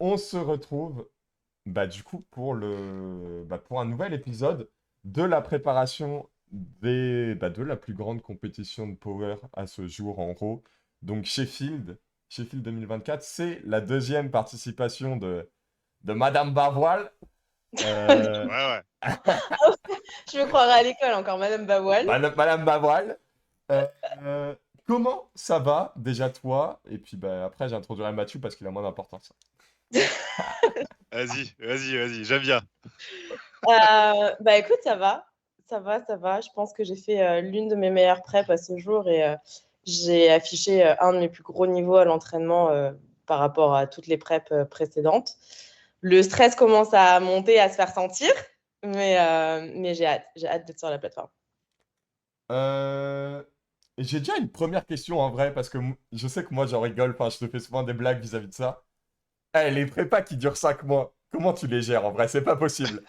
on se retrouve du coup pour un nouvel épisode de la préparation de la plus grande compétition de power à ce jour en gros. Donc Sheffield 2024, c'est la deuxième participation de Madame Bavoil. Ouais, Euh, ouais. Je me croirais à l'école encore, Madame Bavoil. Madame Bavoil. Euh, Comment ça va déjà toi? Et puis après j'introduirai Mathieu parce qu'il a moins d'importance. Vas-y, j'aime bien. Bah écoute, ça va. Ça va, ça va. Je pense que j'ai fait l'une de mes meilleures preps à ce jour et j'ai affiché un de mes plus gros niveaux à l'entraînement par rapport à toutes les preps précédentes. Le stress commence à monter, à se faire sentir, mais j'ai hâte. J'ai hâte d'être sur la plateforme. Euh, j'ai déjà une première question en vrai, parce que je sais que moi j'en rigole, enfin je te fais souvent des blagues vis-à-vis de ça. Eh, les prépas qui durent 5 mois, comment tu les gères en vrai? C'est pas possible.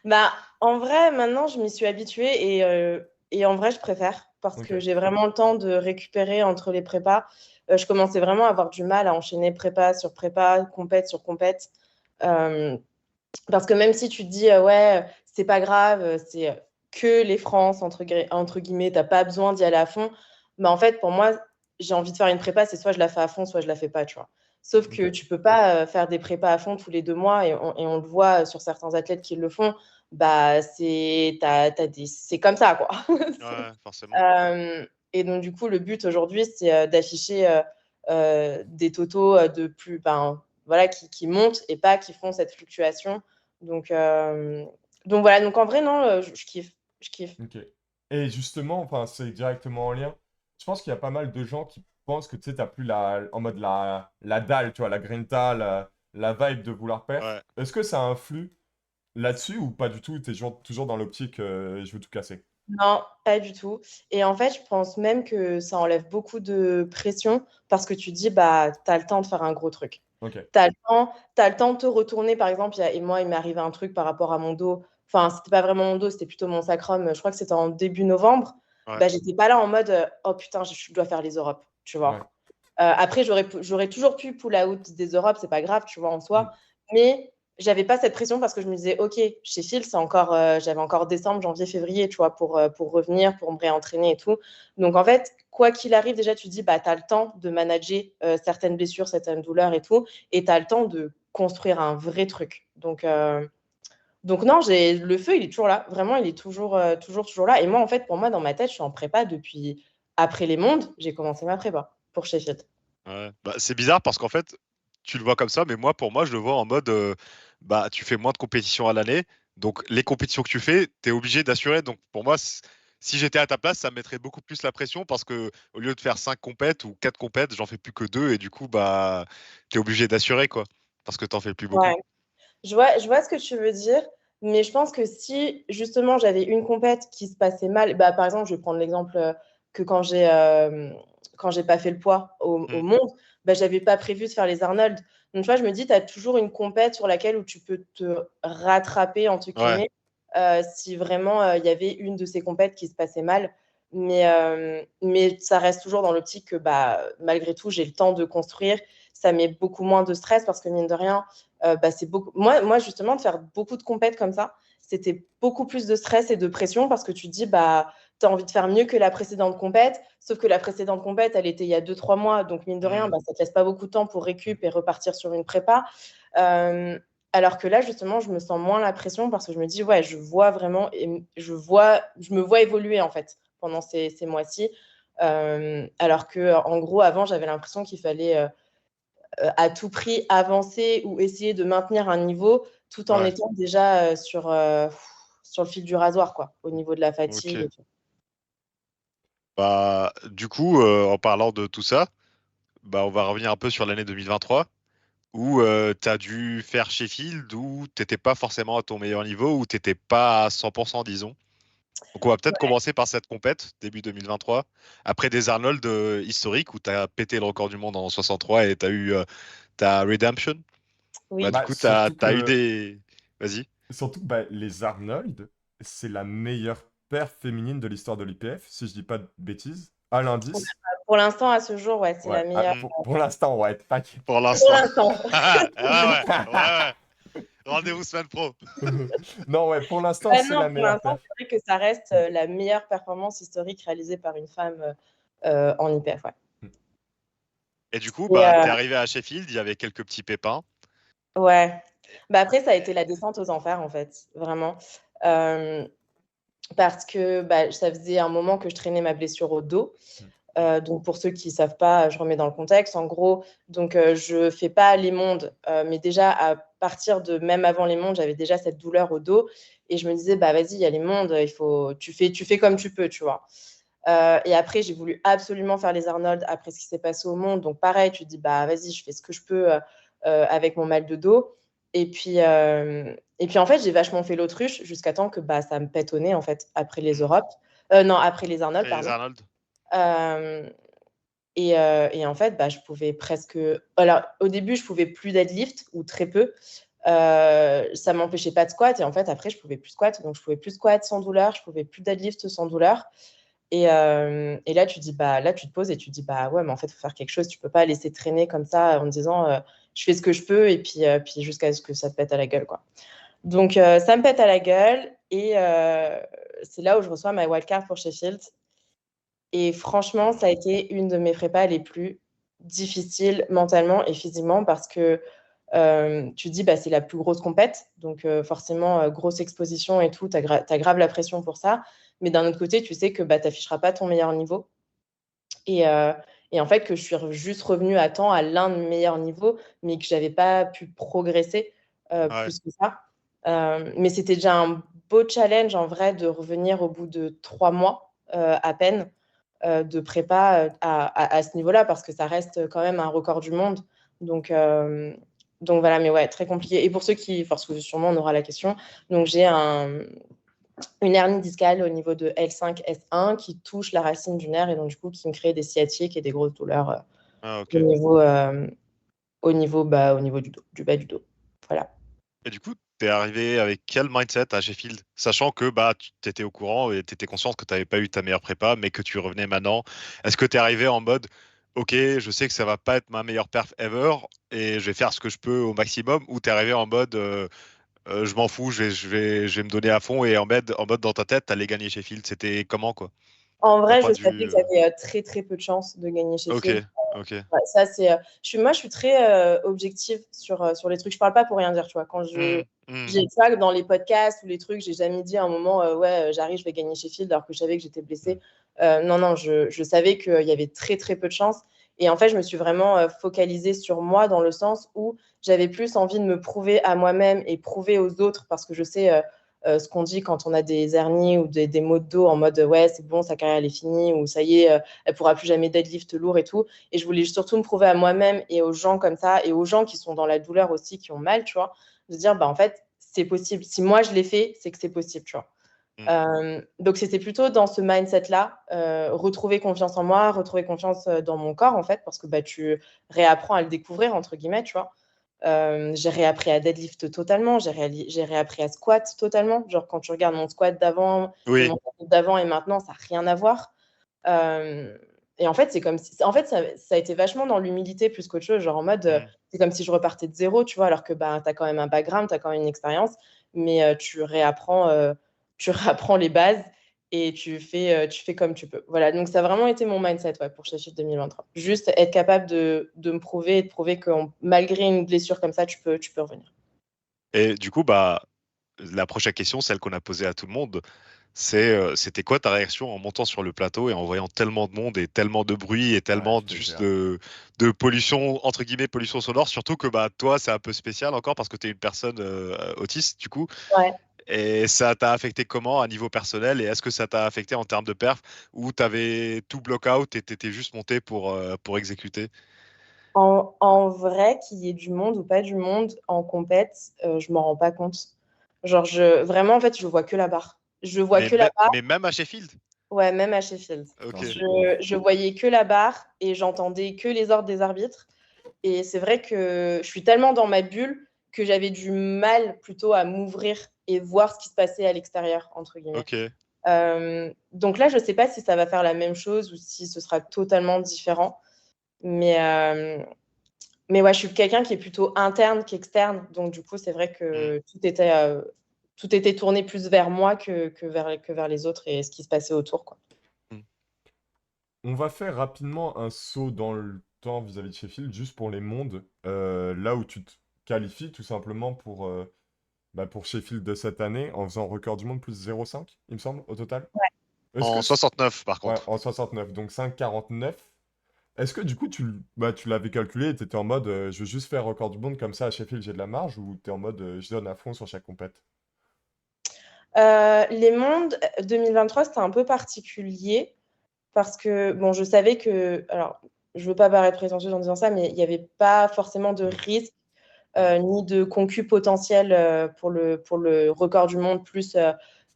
Bah, en vrai, maintenant, je m'y suis habituée et en vrai, je préfère parce Ok. que j'ai vraiment le temps de récupérer entre les prépas. Je commençais vraiment à avoir du mal à enchaîner prépa sur prépa, compète sur compète. Euh, Parce que même si tu te dis, ouais, c'est pas grave, c'est que les France, entre guillemets, t'as pas besoin d'y aller à fond. Mais en fait, pour moi, j'ai envie de faire une prépa, c'est soit je la fais à fond, soit je la fais pas, tu vois. Sauf que Ok. tu peux pas faire des prépas à fond tous les 2 mois et on le voit sur certains athlètes qui le font. Bah, c'est comme ça, quoi. Ouais, forcément. Et donc, du coup, le but aujourd'hui, c'est d'afficher des totaux voilà, qui montent et pas qui font cette fluctuation. Donc, euh, donc voilà, donc en vrai, non, je kiffe. Je kiffe. Ok. Et justement, enfin c'est directement en lien. Je pense qu'il y a pas mal de gens qui pensent que tu sais, t'as plus en mode la dalle, tu vois, la grinta, la vibe de vouloir perf. Ouais. Est-ce que ça influe là-dessus ou pas du tout? T'es toujours dans l'optique je veux tout casser. Non, pas du tout. Et en fait, je pense même que ça enlève beaucoup de pression parce que tu dis, bah, tu as le temps de faire un gros truc. Ok. T'as le temps de te retourner, par exemple, et moi, il m'est arrivé un truc par rapport à mon dos. Enfin, c'était pas vraiment mon dos, c'était plutôt mon sacrum. Je crois que c'était en début novembre. Ouais. Bah, j'étais pas là en mode, oh putain, je dois faire les Europes, tu Ouais. vois. Après, j'aurais toujours pu pull out des Europes, c'est pas grave, tu vois, en Hmm. soi. Mais j'avais pas cette pression parce que je me disais, OK, chez Phil, j'avais encore décembre, janvier, février, tu vois, pour revenir, pour me réentraîner et tout. Donc, en fait, quoi qu'il arrive, déjà, tu te dis, bah, tu as le temps de manager certaines blessures, certaines douleurs et tout. Et tu as le temps de construire un vrai truc. Donc non, le feu, il est toujours là. Vraiment, il est toujours là. Et moi, en fait, pour moi, dans ma tête, je suis en prépa depuis après les mondes. J'ai commencé ma prépa pour Sheffield. Ouais. Bah, c'est bizarre parce qu'en fait, tu le vois comme ça, mais moi, pour moi, je le vois en mode, bah, tu fais moins de compétitions à l'année, donc les compétitions que tu fais, tu es obligé d'assurer. Donc pour moi, si j'étais à ta place, ça me mettrait beaucoup plus la pression parce que au lieu de faire 5 compètes ou 4 compètes, j'en fais plus que 2 et du coup, bah, tu es obligé d'assurer quoi, parce que t'en fais plus beaucoup. Ouais. Je vois ce que tu veux dire, mais je pense que si justement j'avais une compète qui se passait mal, bah, par exemple, je vais prendre l'exemple que quand j'ai pas fait le poids au Hmm. monde, bah, j'avais pas prévu de faire les Arnold. Donc, tu vois, je me dis, tu as toujours une compète sur laquelle où tu peux te rattraper, entre Ouais, guillemets, si vraiment il y avait une de ces compètes qui se passait mal. Mais ça reste toujours dans l'optique que bah, malgré tout, j'ai le temps de construire. Ça met beaucoup moins de stress parce que mine de rien, c'est beaucoup. Moi, justement, de faire beaucoup de compètes comme ça, c'était beaucoup plus de stress et de pression parce que tu te dis, bah, tu as envie de faire mieux que la précédente compète, sauf que la précédente compète, elle était il y a 2, 3 mois, donc mine de rien, hmm, bah, ça te laisse pas beaucoup de temps pour récup et repartir sur une prépa. Euh, alors que là, justement, je me sens moins la pression parce que je me dis, ouais, je vois vraiment, et je me vois évoluer en fait pendant ces mois-ci. Alors que, en gros, avant, j'avais l'impression qu'il fallait à tout prix avancer ou essayer de maintenir un niveau tout en ouais, étant déjà sur le fil du rasoir, quoi, au niveau de la fatigue ok. et tout. Bah, du coup, en parlant de tout ça, bah, on va revenir un peu sur l'année 2023 où tu as dû faire Sheffield où t'étais pas forcément à ton meilleur niveau, où t'étais pas à 100%, disons. Donc on va peut-être commencer par cette compète, début 2023, après des Arnold historiques où tu as pété le record du monde en 63 et tu as eu ta Redemption. Bah, Oui. du Bah, coup, tu as, eu des... Vas-y. surtout que les Arnold, c'est la meilleure paire féminine de l'histoire de l'IPF, si je dis pas de bêtises. Un indice? Pour l'instant, à ce jour, ouais, c'est Ouais, la meilleure. pour l'instant, ouais, t'inquiète. Pour Pour l'instant. l'instant. Ouais. Rendez-vous semaine pro. Non, ouais, pour l'instant, c'est Non, la pour meilleure l'instant, perf. c'est vrai que ça reste la meilleure performance historique réalisée par une femme en IPF, ouais. Et du coup, Et, t'es arrivé à Sheffield, il y avait quelques petits pépins. ouais. Après, ça a été la descente aux enfers, en fait, vraiment. Parce que ça faisait un moment que je traînais ma blessure au dos. Donc, pour ceux qui ne savent pas, je remets dans le contexte. En gros, donc, je ne fais pas les mondes, mais déjà, à partir de même avant les mondes, j'avais déjà cette douleur au dos. Et je me disais, vas-y, il y a les mondes, tu fais comme tu peux, tu vois. Et après, j'ai voulu absolument faire les Arnold après ce qui s'est passé au monde. Donc, pareil, tu te dis, vas-y, je fais ce que je peux avec mon mal de dos. Et puis, en fait, j'ai vachement fait l'autruche jusqu'à temps que ça me pète au nez, en fait, après les Europes. Non, après les Arnold, Et les pardon. Arnold. Et en fait, je pouvais presque. Alors, au début, je pouvais plus deadlift ou très peu. Ça m'empêchait pas de squat. Et en fait, après, je pouvais plus squat. Donc, je pouvais plus squat sans douleur. Je pouvais plus deadlift sans douleur. Et là, tu dis, là, tu te poses et tu te dis, ouais, mais en fait, il faut faire quelque chose. Tu peux pas laisser traîner comme ça en te disant, je fais ce que je peux et puis jusqu'à ce que ça te pète à la gueule, quoi. Donc, ça me pète à la gueule et c'est là où je reçois ma wildcard pour Sheffield. Et franchement, ça a été une de mes prépas les plus difficiles mentalement et physiquement parce que tu te dis, c'est la plus grosse compète. Donc, forcément, grosse exposition et tout, tu as grave la pression pour ça. Mais d'un autre côté, tu sais que tu n'afficheras pas ton meilleur niveau. Et en fait, que je suis juste revenue à temps à l'un de mes meilleurs niveaux, mais que je n'avais pas pu progresser plus que ça. Mais c'était déjà un beau challenge, en vrai, de revenir au bout de 3 mois à peine de prépa à ce niveau-là, parce que ça reste quand même un record du monde. Donc voilà, mais ouais, très compliqué. Et pour ceux qui, parce que sûrement on aura la question, donc j'ai une hernie discale au niveau de L5, S1 qui touche la racine du nerf et donc du coup qui me crée des sciatiques et des grosses douleurs Ok. au niveau du bas du dos. Voilà. Et du coup, t'es arrivé avec quel mindset à Sheffield, sachant que tu étais au courant et t'étais consciente que t'avais pas eu ta meilleure prépa, mais que tu revenais maintenant. Est-ce que t'es arrivé en mode, ok, je sais que ça va pas être ma meilleure perf ever et je vais faire ce que je peux au maximum, ou t'es arrivé en mode, je m'en fous, je vais me donner à fond et en mode dans ta tête, t'allais gagner Sheffield. C'était comment, quoi, En d'un vrai, point je de savais vue. que j'avais très très peu de chances de gagner Ok, Sheffield. ok. Ouais, ça, c'est, moi, je suis très objective sur les trucs. Je parle pas pour rien dire, tu vois. Quand Hmm, hmm. j'ai ça dans les podcasts ou les trucs, j'ai jamais dit à un moment, ouais, j'arrive, je vais gagner Sheffield, alors que je savais que j'étais blessée. Non, je savais qu'il y avait très, très peu de chance. Et en fait, je me suis vraiment focalisée sur moi dans le sens où j'avais plus envie de me prouver à moi-même et prouver aux autres, parce que je sais ce qu'on dit quand on a des hernies ou des maux de dos en mode, ouais, c'est bon, sa carrière, elle est finie, ou ça y est, elle pourra plus jamais deadlift lourd et tout. Et je voulais surtout me prouver à moi-même et aux gens comme ça, et aux gens qui sont dans la douleur aussi, qui ont mal, tu vois, de dire, en fait, c'est possible. Si moi, je l'ai fait, c'est que c'est possible, tu vois. Donc, c'était plutôt dans ce mindset-là, retrouver confiance en moi, retrouver confiance dans mon corps, en fait, parce que tu réapprends à le découvrir, entre guillemets, tu vois. J'ai réappris à deadlift totalement, j'ai réappris à squat totalement. Genre, quand tu regardes mon squat d'avant et Oui. mon squat d'avant et maintenant, ça n'a rien à voir. Et en fait, c'est comme si, en fait, ça a été vachement dans l'humilité plus qu'autre chose, genre en mode, c'est comme si je repartais de zéro, tu vois, alors que tu as quand même un background, tu as quand même une expérience, mais tu réapprends les bases et tu fais comme tu peux. Voilà, donc ça a vraiment été mon mindset, ouais, pour Sheffield 2023. Juste être capable de me prouver et de prouver que malgré une blessure comme ça, tu peux revenir. Et du coup, la prochaine question, celle qu'on a posée à tout le monde, c'était quoi ta réaction en montant sur le plateau et en voyant tellement de monde et tellement de bruit et tellement juste de pollution, entre guillemets, pollution sonore, surtout que toi, c'est un peu spécial encore parce que tu es une personne autiste, du coup. Ouais. Et ça t'a affecté comment à niveau personnel, et est-ce que ça t'a affecté en termes de perf ou t'avais tout block-out et t'étais juste monté pour exécuter? En vrai, qu'il y ait du monde ou pas du monde en compète, je m'en rends pas compte. Genre, vraiment, en fait, je vois que la barre. Je vois que la barre, Mais même à Sheffield? ouais, même à Sheffield. Ok. Je voyais que la barre et j'entendais que les ordres des arbitres. Et c'est vrai que je suis tellement dans ma bulle que j'avais du mal plutôt à m'ouvrir et voir ce qui se passait à l'extérieur, entre guillemets. Ok. Donc là, je ne sais pas si ça va faire la même chose ou si ce sera totalement différent. Mais ouais, je suis quelqu'un qui est plutôt interne qu'externe. Donc, du coup, c'est vrai que tout était tourné plus vers moi que vers les autres et ce qui se passait autour, quoi. On va faire rapidement un saut dans le temps vis-à-vis de Sheffield, juste pour les mondes, là où tu te qualifies tout simplement pour Sheffield de cette année, en faisant record du monde plus 0,5, il me semble, au total. Est-ce que En 69, par ouais, contre. en 69, donc 5,49. Est-ce que du coup, tu l'avais calculé et tu étais en mode je veux juste faire record du monde comme ça à Sheffield, j'ai de la marge, ou tu es en mode je donne à fond sur chaque compète? Les mondes 2023, c'était un peu particulier parce que, bon, je savais que, alors, je veux pas paraître prétentieuse en disant ça, mais il n'y avait pas forcément de Mm. risque ni de concu potentiel pour le record du monde plus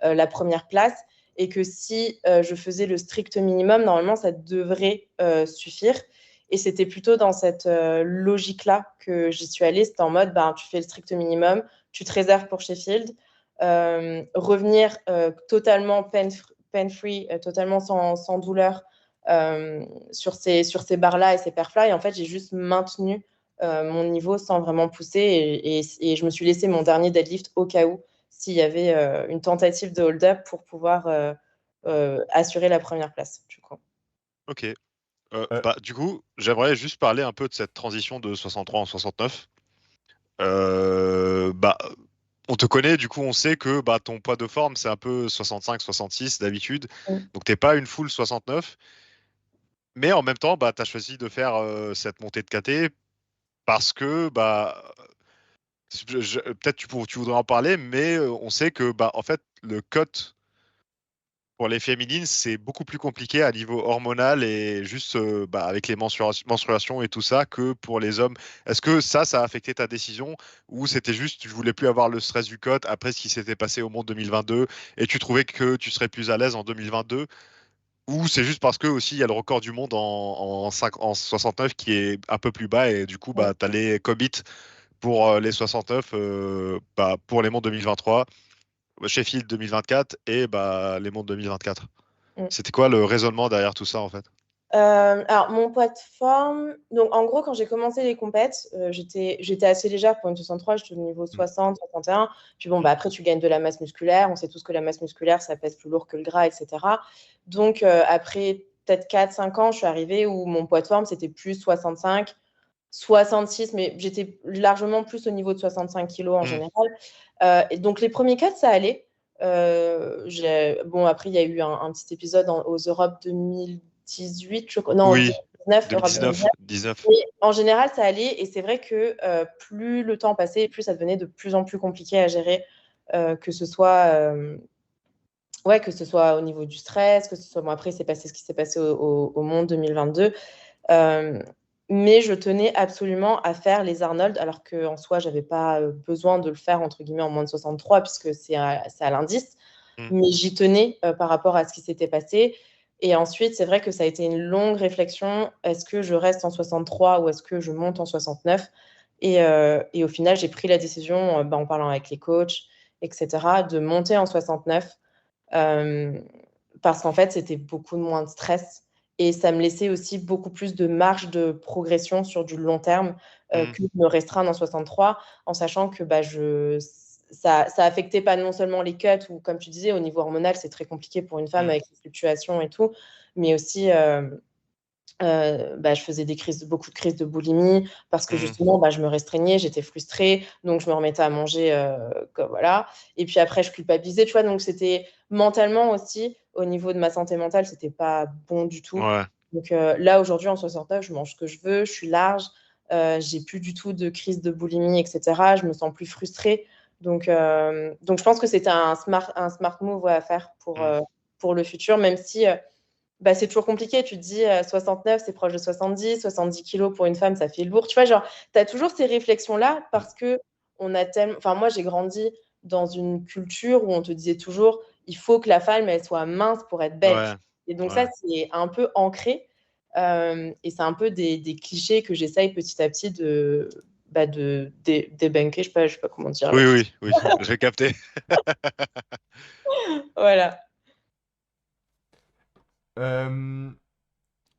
la première place. Et que si je faisais le strict minimum, normalement, ça devrait suffire. Et c'était plutôt dans cette logique-là que j'y suis allée. C'était en mode, ben, tu fais le strict minimum, tu te réserves pour Sheffield, revenir totalement pain-free, totalement sans douleur sur ces barres-là et ces perfs-là. Et en fait, j'ai juste maintenu mon niveau sans vraiment pousser et je me suis laissé mon dernier deadlift au cas où s'il y avait une tentative de hold-up pour pouvoir assurer la première place. Du coup. Ok. Euh, Du coup, j'aimerais juste parler un peu de cette transition de 63 en 69. On te connaît, du coup, on sait que ton poids de forme, c'est un peu 65-66 d'habitude. Mm. Donc, t'es pas une full 69. Mais en même temps, tu as choisi de faire cette montée de KT parce que, peut-être tu voudrais en parler, mais on sait que, en fait, le cut pour les féminines, c'est beaucoup plus compliqué à niveau hormonal et juste avec les menstruations et tout ça que pour les hommes. Est-ce que ça a affecté ta décision ou c'était juste tu voulais plus avoir le stress du cut après ce qui s'était passé au monde 2022 et tu trouvais que tu serais plus à l'aise en 2022 ou c'est juste parce que aussi il y a le record du monde en 69 qui est un peu plus bas et du coup Mm. tu as les commits pour les 69 pour les mondes 2023, Sheffield 2024 et les mondes 2024. Mm. C'était quoi le raisonnement derrière tout ça en fait? Alors, mon poids de forme, donc en gros, quand j'ai commencé les compètes, j'étais assez légère pour une 63, j'étais au niveau 60, 61. Puis bon, après, tu gagnes de la masse musculaire. On sait tous que la masse musculaire, ça pèse plus lourd que le gras, etc. Donc, après peut-être 4-5 ans, je suis arrivée où mon poids de forme, c'était plus 65, 66, mais j'étais largement plus au niveau de 65 kilos en Hmm. général. Et donc, les premiers cuts, ça allait. Bon, après, il y a eu un petit épisode aux Europes 2018, je crois. Non, Oui, 2019, Europe 2019, 2019. 19. Mais en général, ça allait. Et c'est vrai que plus le temps passait, plus ça devenait de plus en plus compliqué à gérer, que ce soit. Ouais, que ce soit au niveau du stress, que ce soit. Bon, après, c'est passé ce qui s'est passé au Monde 2022. Euh, mais je tenais absolument à faire les Arnold, alors qu'en soi, je n'avais pas besoin de le faire, entre guillemets, en moins de 63, puisque c'est à l'indice. Hmm. Mais j'y tenais par rapport à ce qui s'était passé. Et ensuite, c'est vrai que ça a été une longue réflexion. Est-ce que je reste en 63 ou est-ce que je monte en 69? Et au final, j'ai pris la décision, en parlant avec les coachs, etc., de monter en 69 euh, parce qu'en fait, c'était beaucoup moins de stress et ça me laissait aussi beaucoup plus de marge de progression sur du long terme Hmm. que de me restreindre en 63, en sachant que ça affectait pas non seulement les cuts, ou comme tu disais, au niveau hormonal, c'est très compliqué pour une femme Hmm. avec les fluctuations et tout, mais aussi je faisais beaucoup de crises de boulimie parce que Hmm. justement, je me restreignais, j'étais frustrée, donc je me remettais à manger, voilà. Et puis après, je culpabilisais, tu vois. Donc c'était mentalement aussi, au niveau de ma santé mentale, c'était pas bon du tout. Ouais. Donc là, aujourd'hui, en 69, je mange ce que je veux, je suis large, j'ai plus du tout de crise de boulimie, etc. Je me sens plus frustrée. Donc je pense que c'était un smart move à faire Hmm. pour le futur, même si c'est toujours compliqué. Tu te dis 69, c'est proche de 70 kilos pour une femme, ça fait lourd. Tu vois, genre, tu as toujours ces réflexions-là parce que on a tellement. Enfin, moi, j'ai grandi dans une culture où on te disait toujours il faut que la femme, elle soit mince pour être belle. Ouais. Et donc, Ouais. ça, c'est un peu ancré. Et c'est un peu des clichés que j'essaye petit à petit de débunker. Je sais pas comment dire là. Oui, oui, oui, j'ai capté. Voilà. Euh,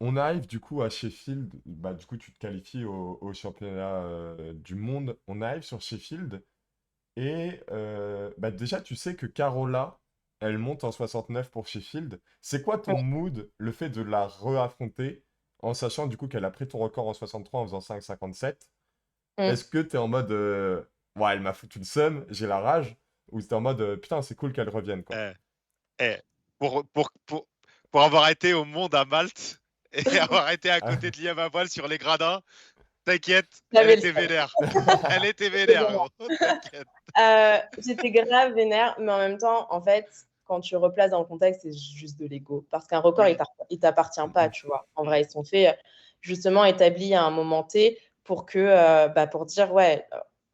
on arrive du coup à Sheffield. Bah, du coup, tu te qualifies au championnat du monde. On arrive sur Sheffield. Et bah, déjà, tu sais que Carola, elle monte en 69 pour Sheffield. C'est quoi ton mood, le fait de la re-affronter, en sachant du coup qu'elle a pris ton record en 63 en faisant 5,57? Mm. Est-ce que t'es en mode ouais, elle m'a foutu le seum, j'ai la rage, ou t'es en mode putain, c'est cool qu'elle revienne, quoi. Eh, eh, pour, pour, pour, pour avoir été au monde à Malte et avoir été à Ah, côté de Liam à voile sur les gradins, t'inquiète, elle J'avais le était seum. vénère. Elle était J'étais vénère, vénère. gros. T'inquiète. J'étais grave vénère, mais en même temps, en fait, quand tu replaces dans le contexte, c'est juste de l'ego. Parce qu'un record, Oui. il t'appartient de pas, ouf. tu vois. En vrai, ils sont faits justement établis à un moment T pour que, bah, pour dire, ouais,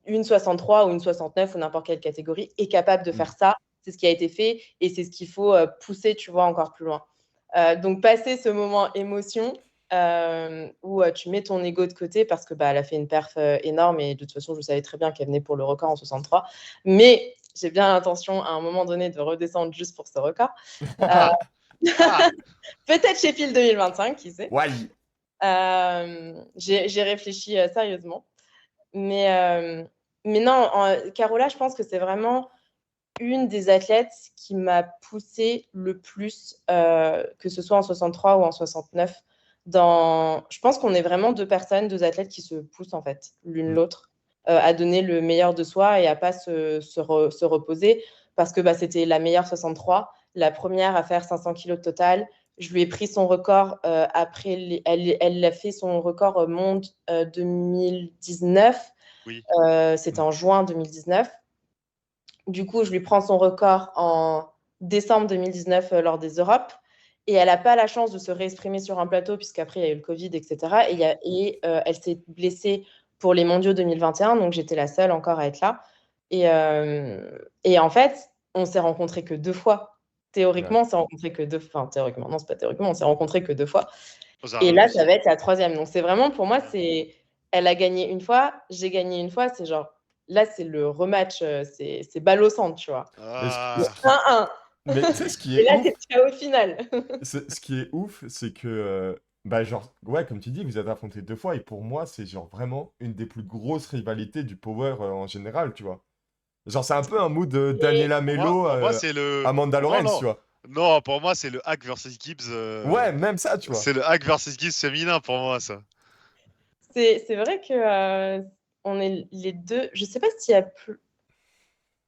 une 63 ou une 69 ou n'importe quelle catégorie est capable de Mm. faire ça. C'est ce qui a été fait et c'est ce qu'il faut pousser, tu vois, encore plus loin. Donc, passer ce moment émotion, où tu mets ton ego de côté parce que bah, elle a fait une perf énorme et de toute façon, je savais très bien qu'elle venait pour le record en 63. Mais j'ai bien l'intention à un moment donné de redescendre juste pour ce record. Euh, Ah, Peut-être Sheffield 2025, qui sait. Ouais. J'ai réfléchi sérieusement. Mais non, Carola, je pense que c'est vraiment une des athlètes qui m'a poussée le plus, que ce soit en 63 ou en 69. Je pense qu'on est vraiment deux personnes, deux athlètes qui se poussent en fait, l'une Mm. l'autre, à donner le meilleur de soi et à pas se reposer parce que bah, c'était la meilleure 63, la première à faire 500 kilos de total. Je lui ai pris son record après, elle a fait son record monde 2019. oui. C'était Mm. en juin 2019. Du coup, je lui prends son record en décembre 2019 lors des Europes. Et elle n'a pas la chance de se réexprimer sur un plateau, puisqu'après, il y a eu le Covid, etc. Elle s'est blessée pour les mondiaux 2021, donc j'étais la seule encore à être là. Et en fait, on s'est rencontrés que 2 fois. Ouais. Théoriquement, on s'est rencontrés que deux fois. Enfin, théoriquement, non, c'est pas théoriquement, on s'est rencontrés que 2 fois. Aux Et Arnold là, ça aussi. va être la troisième. Donc, c'est vraiment, pour moi, Ouais. c'est. Elle a gagné une fois, j'ai gagné une fois. C'est genre, là, c'est le rematch, c'est balle au centre, tu vois. Mais Le Ah, 1-1. mais tu sais, ce qui Et est là, ouf, c'est KO final. ce qui est ouf, c'est que, bah, genre, ouais, comme tu dis, vous êtes affrontés 2 fois, et pour moi, c'est genre vraiment une des plus grosses rivalités du Power en général, tu vois. Genre, c'est un peu un mood de Et Daniela Melo, pour moi, c'est le. Amanda Non, Lorenz, non. tu vois. Non, pour moi, c'est le Hack versus Gibbs. Ouais, même ça, tu vois. C'est le Hack versus Gibbs féminin pour moi, ça. c'est vrai que on est les deux. Je sais pas s'il y a plus.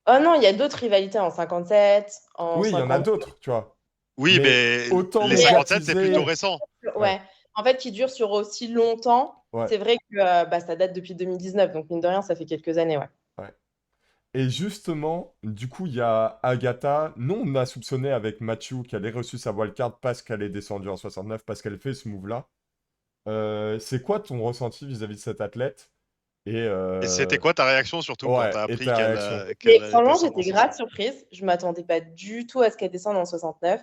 Oh non, il y a d'autres rivalités en 57, en Oui, il y en a 50. d'autres, tu vois. Oui, Mais mais autant les Mais 57, c'est plutôt médiatisé. récent. Ouais, ouais, en fait, qui dure sur aussi longtemps. ouais, C'est vrai que bah, ça date depuis 2019, donc mine de rien, ça fait quelques années, ouais. ouais. Et justement, du coup, il y a Agatha. Nous, on a soupçonné avec Mathieu qu'elle ait reçu sa wildcard parce qu'elle est descendue en 69, parce qu'elle fait ce move-là. C'est quoi ton ressenti vis-à-vis de cette athlète? Et Et c'était quoi ta réaction, surtout quand ouais, t'as et appris ta réaction? Mais qu'elle allait franchement, descendre en j'étais grave 60? surprise. Je m'attendais pas du tout à ce qu'elle descende en 69.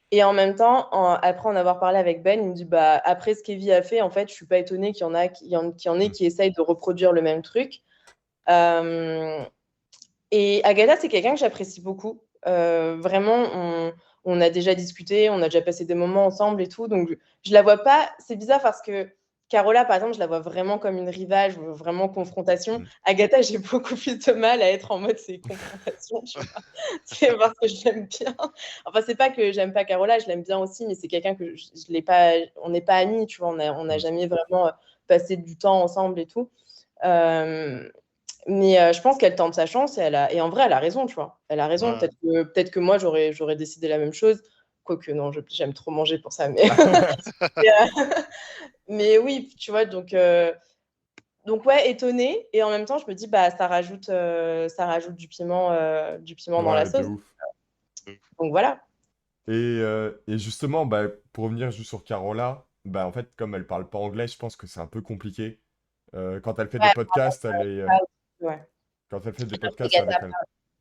Et en même temps, après en avoir parlé avec Ben, il me dit bah après ce qu'Evie a fait, en fait, je suis pas étonnée qu'il y en a qui en ait Hmm. qui essayent de reproduire le même truc. Euh, et Agatha, c'est quelqu'un que j'apprécie beaucoup. Vraiment, on a déjà discuté, on a déjà passé des moments ensemble et tout. Donc, je la vois pas. C'est bizarre parce que Carola, par exemple, je la vois vraiment comme une rivale, je veux vraiment confrontation. Hmm. Agatha, j'ai beaucoup plus de mal à être en mode c'est confrontation, tu vois. C'est parce que je l'aime bien. Enfin, c'est pas que j'aime pas Carola, je l'aime bien aussi, mais c'est quelqu'un que je l'ai pas. On n'est pas amis, tu vois. On a Hmm. jamais vraiment passé du temps ensemble et tout. Euh, mais je pense qu'elle tente sa chance et en vrai, elle a raison, tu vois. Elle a raison. Ouais. Peut-être que moi, j'aurais décidé la même chose. Quoique, non, j'aime trop manger pour ça. Mais, mais, mais oui, tu vois, donc ouais, étonnée. Et en même temps, je me dis, bah, ça rajoute du piment dans la Ouais, de sauce. ouf. Donc voilà. Et justement, bah, pour revenir juste sur Carola, bah, en fait, comme elle parle pas anglais, je pense que c'est un peu compliqué. Quand elle fait des Ouais, podcasts, ouais. quand elle fait des podcasts Agatha. avec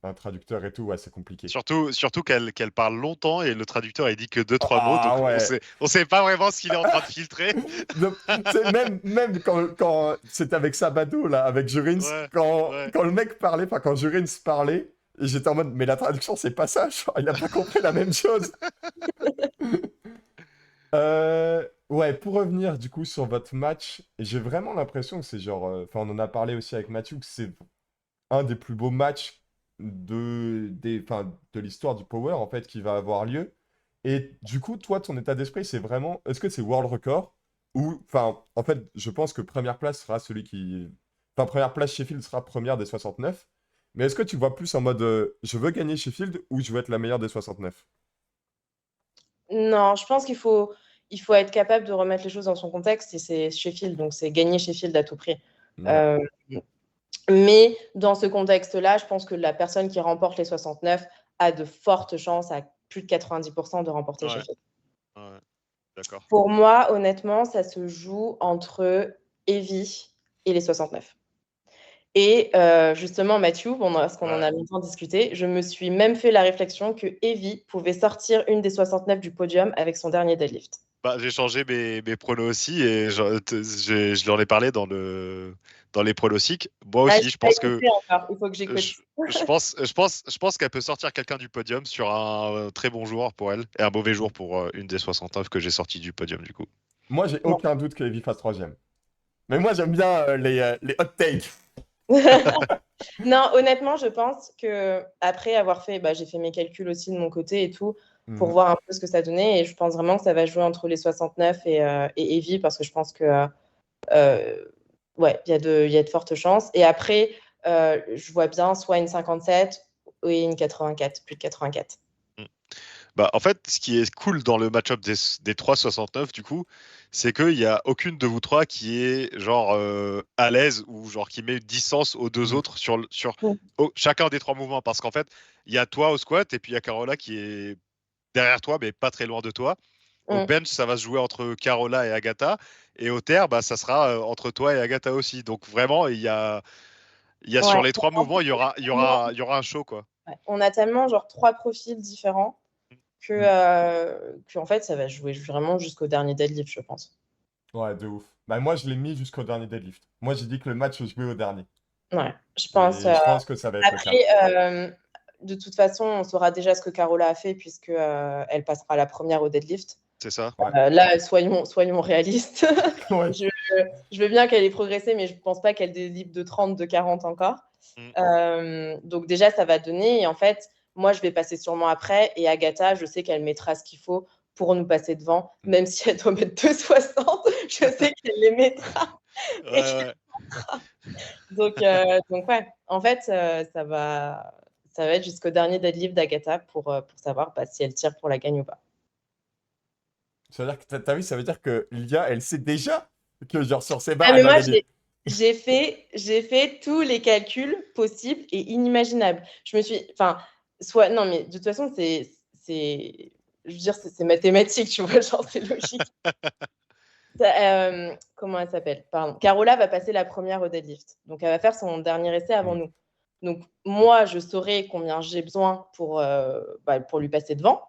un traducteur et tout, ouais, c'est compliqué. Surtout qu'elle parle longtemps et le traducteur il dit que deux trois mots, Ah donc ouais. on sait pas vraiment ce qu'il est en train de filtrer. Donc, tu sais, même quand c'était avec Sabado, là, avec Jurins, Ouais, ouais. quand le mec parlait, enfin, quand Jurins parlait, j'étais en mode, mais la traduction, c'est pas ça, genre, il a pas compris la même chose. Ouais, pour revenir du coup sur votre match, j'ai vraiment l'impression que c'est genre, enfin on en a parlé aussi avec Mathieu, que c'est un des plus beaux matchs de l'histoire du Power en fait qui va avoir lieu. Et du coup, toi, ton état d'esprit, c'est vraiment, est-ce que c'est world record ou, enfin, en fait, je pense que première place sera celui qui, enfin, première place Sheffield sera première des 69. Mais est-ce que tu vois plus en mode, je veux gagner Sheffield ou je veux être la meilleure des 69? Non, je pense qu'il faut être capable de remettre les choses dans son contexte et c'est Sheffield, donc c'est gagner Sheffield à tout prix. Ouais. Euh, mais dans ce contexte-là, je pense que la personne qui remporte les 69 a de fortes chances, à plus de 90%, de remporter Ouais, Sheffield. ouais, d'accord. Pour moi, honnêtement, ça se joue entre Evie et les 69. Et justement, Mathieu, parce qu'on en Ouais. a longtemps discuté, je me suis même fait la réflexion que Evie pouvait sortir une des 69 du podium avec son dernier deadlift. Bah, j'ai changé mes pronos aussi et je leur ai parlé dans les pronostics. Moi Ah, aussi, j'ai je pas pense que écouté encore, il faut que j'écoute. je, je pense qu'elle peut sortir quelqu'un du podium sur un très bon jour pour elle et un mauvais jour pour une des 69 que j'ai sorti du podium du coup. Moi, j'ai Bon. aucun doute que Evie fasse troisième. Mais moi, j'aime bien les hot takes. Non, honnêtement, je pense que après avoir fait, j'ai fait mes calculs aussi de mon côté et tout, pour Mhm. voir un peu ce que ça donnait. Et je pense vraiment que ça va jouer entre les 69 et Evie, parce que je pense que ouais, il y a de fortes chances. Et après, je vois bien soit une 57 ou une 84, plus de 84. Bah, en fait, ce qui est cool dans le match-up des 3,69, du coup, c'est qu'il n'y a aucune de vous trois qui est genre à l'aise ou genre qui met une distance aux deux Mhm. autres sur Mm. chacun des trois mouvements. Parce qu'en fait, il y a toi au squat et puis il y a Carola qui est derrière toi, mais pas très loin de toi. Au Mm. bench, ça va se jouer entre Carola et Agatha. Et au terre, bah, ça sera entre toi et Agatha aussi. Donc vraiment, il y a Ouais. sur les trois mouvements, il y aura un show, quoi. Ouais. On a tellement genre trois profils différents Mhm. que en fait, ça va jouer vraiment jusqu'au dernier deadlift, je pense. Ouais, de ouf. Bah, moi, je l'ai mis jusqu'au dernier deadlift. Moi, j'ai dit que le match se jouait au dernier. Ouais, je pense. Et je pense que ça va être le cas. Après, de toute façon, on saura déjà ce que Carola a fait puisque elle passera la première au deadlift. C'est ça? Ouais. Là, soyons réalistes. Ouais. je, je veux bien qu'elle ait progressé, mais je ne pense pas qu'elle délivre de 30, de 40 encore. Mm. Donc déjà, ça va donner. Et en fait, moi, je vais passer sûrement après. Et Agatha, je sais qu'elle mettra ce qu'il faut pour nous passer devant. Même si elle doit mettre 2,60, je sais qu'elle les mettra. Ouais, Et ouais. donc ouais, en fait, ça va être jusqu'au dernier deadlift d'Agatha pour savoir si elle tire pour la gagne ou pas. Ça veut dire que t'as vu, ça veut dire que Lia, elle sait déjà que genre sur ses Ah, barres, mais elle va moi, gagner. j'ai fait tous les calculs possibles et inimaginables. Je me suis, enfin, non, mais de toute façon, je veux dire, c'est mathématique, tu vois, genre, c'est logique. Comment elle s'appelle? Pardon. Carola va passer la première au deadlift. Donc, elle va faire son dernier essai avant Mm. nous. Donc, moi, je saurai combien j'ai besoin pour lui passer devant.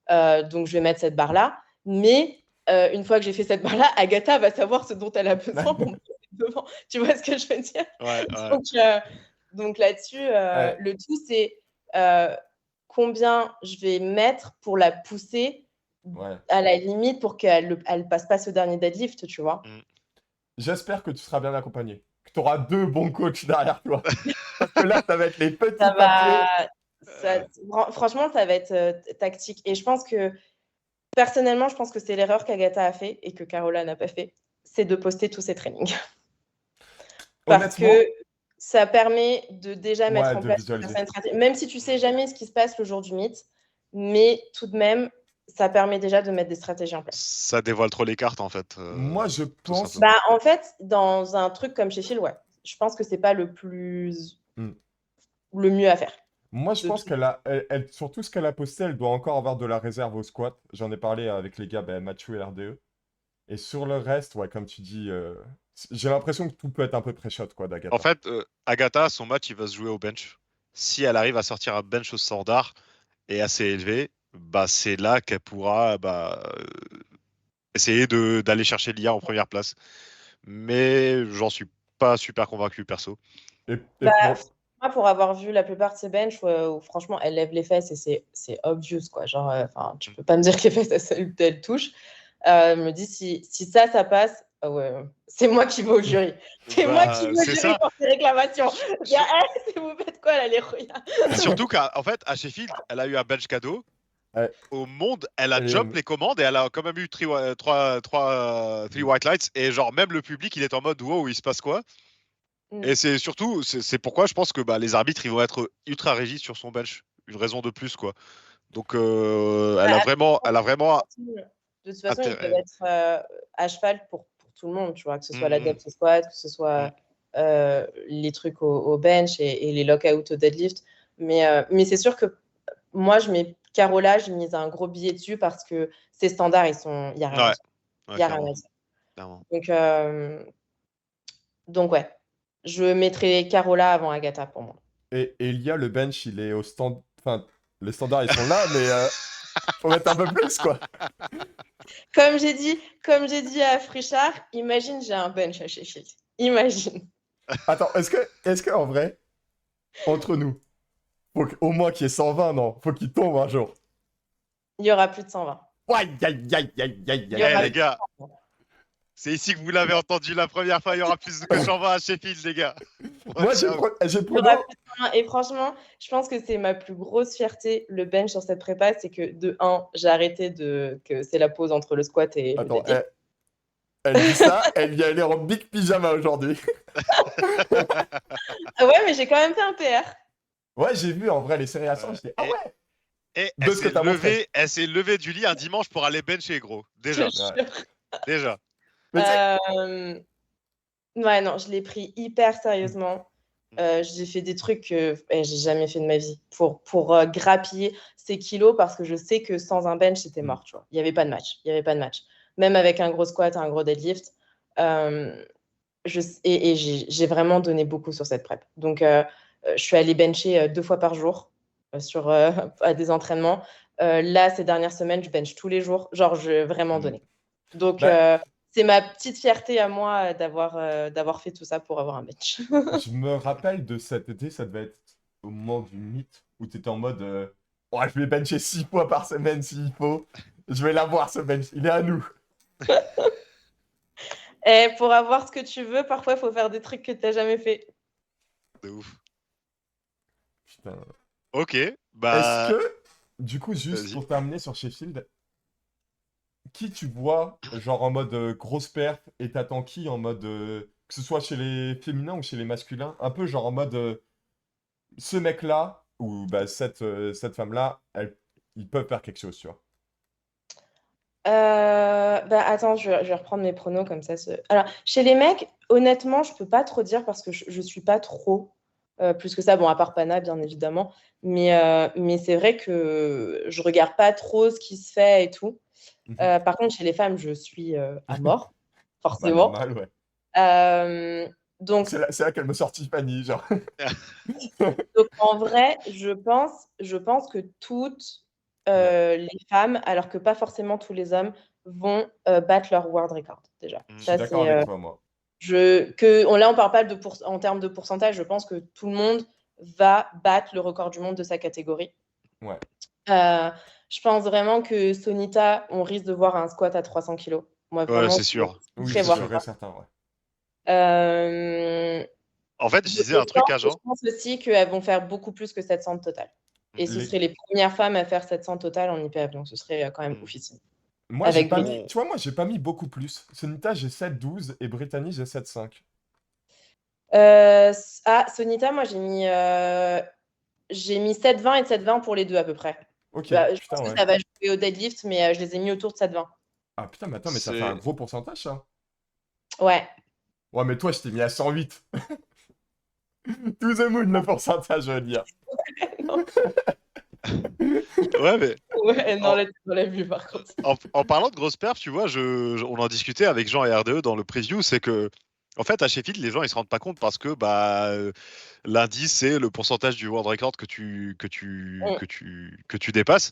Donc, je vais mettre cette barre-là. Mais une fois que j'ai fait cette barre-là, Agatha va savoir ce dont elle a besoin pour me passer devant. Tu vois ce que je veux dire? Ouais, ouais. Donc là-dessus, Ouais. le tout, c'est combien je vais mettre pour la pousser Ouais. à la limite pour qu'elle elle passe pas ce dernier deadlift, tu vois. Mm. J'espère que tu seras bien accompagné. Que tu auras deux bons coachs derrière toi. Parce que là, ça va être les petits Ça papiers. va, Euh, franchement, ça va être tactique. Et je pense que, personnellement, je pense que c'est l'erreur qu'Agatha a fait et que Carola n'a pas fait, c'est de poster tous ses trainings. Parce Honnêtement, que ça permet de déjà mettre ouais, en de place une visualiser. certaine stratégie, même si tu sais mm. jamais ce qui se passe le jour du meet, mais tout de même, ça permet déjà de mettre des stratégies en place. Ça dévoile trop les cartes, en fait, Moi, je tout pense. simplement. En fait, dans un truc comme chez Phil, ouais, je pense que c'est pas Hmm. le mieux à faire. Moi, je De pense tout. sur tout ce qu'elle a posté, elle doit encore avoir de la réserve au squat. J'en ai parlé avec les gars, ben, Mathieu et RDE. Et sur le reste, ouais, comme tu dis, j'ai l'impression que tout peut être un peu pré-shot, quoi, En d'Agatha. fait, Agatha, son match, il va se jouer au bench. Si elle arrive à sortir un bench au standard et assez élevé, bah, c'est là qu'elle pourra essayer d'aller chercher l'IA en première place. Mais j'en suis pas super convaincu, perso. Et Bah, pour. moi, pour avoir vu la plupart de ces benches où franchement, elle lève les fesses et c'est obvious, quoi. Genre, enfin, tu peux pas me dire que les fesses, elles touchent. Je me dis, si ça passe, ah ouais, c'est moi qui vais au jury. C'est moi qui vais au c'est jury ça. pour ces réclamations. Il y a, vous faites quoi là, les rouillards? Surtout qu'en fait, à Sheffield, elle a eu un bench cadeau. Ouais. Au monde, elle a Elle jump est- les commandes et elle a quand même eu three white lights. Et genre, même le public, il est en mode wow, il se passe quoi? Mm. Et c'est surtout, c'est pourquoi je pense que les arbitres, ils vont être ultra rigides sur son bench. Une raison de plus, quoi. Donc, elle a Bah, vraiment de toute façon, ils peuvent intérêt. être à cheval pour tout le monde, tu vois, que ce soit la Mhm. depth squat, que ce soit les trucs au bench et les lockouts au deadlift. Mais c'est sûr que moi, je mets Carola, je mise un gros billet dessus parce que ces standards, il n'y a rien à Ouais, dire. Il ouais, y a rien à clairement. dire. clairement. Donc ouais, je mettrai Carola avant Agatha pour moi. Et Elia, le bench, il est au stand. Enfin, les standards, ils sont là, mais faut mettre un peu plus, quoi. Comme j'ai dit à Frichard, imagine j'ai un bench à Sheffield. Imagine. Attends, est-ce que en vrai, entre nous, faut au moins qu'il y ait 120, non? Faut qu'il tombe un jour. Il y aura plus de 120. Aïe, aïe, aïe, aïe, aïe, Il y aïe, aura Les aïe. gars, c'est ici que vous l'avez entendu la première fois. Il y aura plus que 120 à Sheffield, les gars. Moi, j'ai Ciao. j'ai Il y aura prono. plus de 120. Et franchement, je pense que c'est ma plus grosse fierté, le bench sur cette prépa, c'est que de 1, j'ai arrêté que c'est la pause entre le squat et le Attends, deadlift. elle dit ça, elle y allait en big pyjama aujourd'hui. Ah ouais, mais j'ai quand même fait un PR. Ouais, j'ai vu en vrai les séries à 100, j'étais ah Et, ouais, et de ce que t'as montré. elle s'est levée du lit un dimanche pour aller bencher, gros. Déjà, Je te Ouais. jure. déjà. Mais tu sais, Ouais, non, je l'ai pris hyper sérieusement. J'ai fait des trucs que j'ai jamais fait de ma vie pour grappiller ces kilos parce que je sais que sans un bench, c'était mort. Tu vois. Il n'y avait pas de match. Il y avait pas de match. Même avec un gros squat, un gros deadlift. Et j'ai vraiment donné beaucoup sur cette prep. Donc, je suis allée bencher 2 fois par jour à des entraînements. Là, ces dernières semaines, je bench tous les jours. Genre, je vraiment donné. Donc, bah, c'est ma petite fierté à moi d'avoir fait tout ça pour avoir un bench. je me rappelle de cet été, ça devait être au moment du mythe où t'étais en mode ouais, je vais bencher 6 fois par semaine s'il faut. Je vais l'avoir ce bench, il est à nous. Et pour avoir ce que tu veux, parfois, il faut faire des trucs que tu n'as jamais fait. De ouf. Putain. Ok, Est-ce que, du coup, juste vas-y. pour terminer sur Sheffield, qui tu vois, genre en mode grosse perf, et t'attends qui en mode, que ce soit chez les féminins ou chez les masculins, un peu genre en mode, ce mec-là, ou bah, cette femme-là, ils peuvent faire quelque chose, tu vois. Bah, attends, je vais reprendre mes pronos comme ça. Alors, chez les mecs, honnêtement, je peux pas trop dire parce que je suis pas trop plus que ça. Bon, à part Pana, bien évidemment. Mais c'est vrai que je regarde pas trop ce qui se fait et tout. Par contre, chez les femmes, je suis à mort, Bah, forcément. normal, ouais. Donc, C'est là qu'elle me sort Tiffany, genre. Donc, en vrai, je pense que toutes les femmes, alors que pas forcément tous les hommes, vont battre leur world record déjà. Je suis Ça, d'accord c'est avec toi, moi. là, on parle pas en termes de pourcentage. Je pense que tout le monde va battre le record du monde de sa catégorie. Ouais. Je pense vraiment que Sonita, on risque de voir un squat à 300 kilos. Moi, Ouais, vraiment, c'est sûr. Oui, je c'est voir sûr ça. et certain, ouais. En fait, je disais un truc à Je Jean. pense aussi qu'elles vont faire beaucoup plus que 700 de total. Et ce Les- seraient les premières femmes à faire 700 total en IPF, donc ce serait quand même Mm. oufissime. Moi, j'ai Avec pas Brittany. mis, tu vois, moi, j'ai pas mis beaucoup plus. Sonita, j'ai 7,12 et Brittany, j'ai 7,5. Sonita, moi j'ai mis 7,20 et 7,20 pour les deux à peu près. Ok, Je pense putain, que ouais. ça va jouer au deadlift, mais je les ai mis autour de 7,20. Ah putain, mais attends, mais ça fait un C'est. gros pourcentage, ça. Ouais. Ouais, mais toi, je t'ai mis à 108. To the moon, le pourcentage, je veux dire. Non, Ouais, mais ouais, non, en, là, tu l'as vu par contre. en parlant de grosse perf, tu vois, on en discutait avec Jean et RDE dans le preview, c'est que, en fait, à Sheffield, les gens ils se rendent pas compte parce que l'indice c'est le pourcentage du world record Mm. que tu dépasses.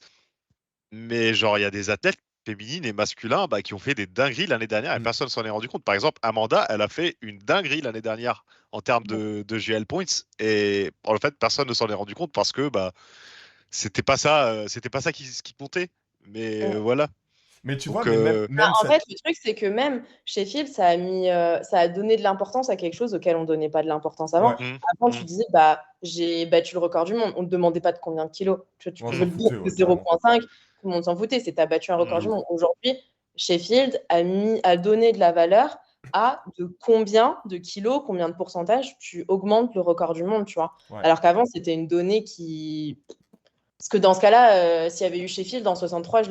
Mais genre, il y a des athlètes féminines et masculins qui ont fait des dingueries l'année dernière et Mm. personne s'en est rendu compte. Par exemple, Amanda, elle a fait une dinguerie l'année dernière en termes de GL points et en fait, personne ne s'en est rendu compte parce que c'était pas ça qui comptait. Mais Mm. voilà. Mais tu vois, Donc, mais même En fait, le truc, c'est que même Sheffield, ça a donné de l'importance à quelque chose auquel on ne donnait pas de l'importance avant. ouais, Avant, tu disais, bah, j'ai battu le record du monde. On ne te demandait pas de combien de kilos. Tu on pouvais s'en le dire foutait, de ouais, carrément. 0,5, tout le monde s'en foutait. C'est tu as battu un record De du ouf. monde. Aujourd'hui, Sheffield a donné de la valeur à de combien de kilos, combien de pourcentage tu augmentes le record du monde, tu vois. Ouais. Alors qu'avant, c'était une donnée qui parce que dans ce cas-là, s'il y avait eu Sheffield en 63,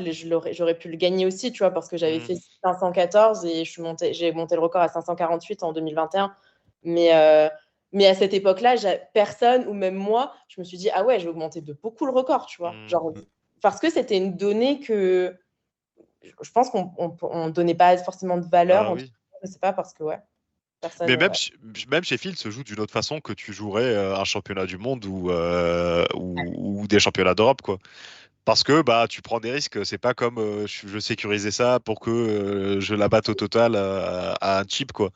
j'aurais pu le gagner aussi, tu vois, parce que j'avais Mm. fait 514 et j'ai monté le record à 548 en 2021. Mais à cette époque-là, personne, ou même moi, je me suis dit, ah ouais, j'ai augmenté de beaucoup le record, tu vois. Genre, parce que c'était une donnée que je pense qu'on ne donnait pas forcément de valeur. Ah oui. Je sais pas, parce que ouais, personne. Mais même Sheffield se joue d'une autre façon que tu jouerais un championnat du monde ou des championnats d'Europe, quoi. Parce que bah tu prends des risques. C'est pas comme je sécurisais ça pour que je la batte au total à un chip, quoi.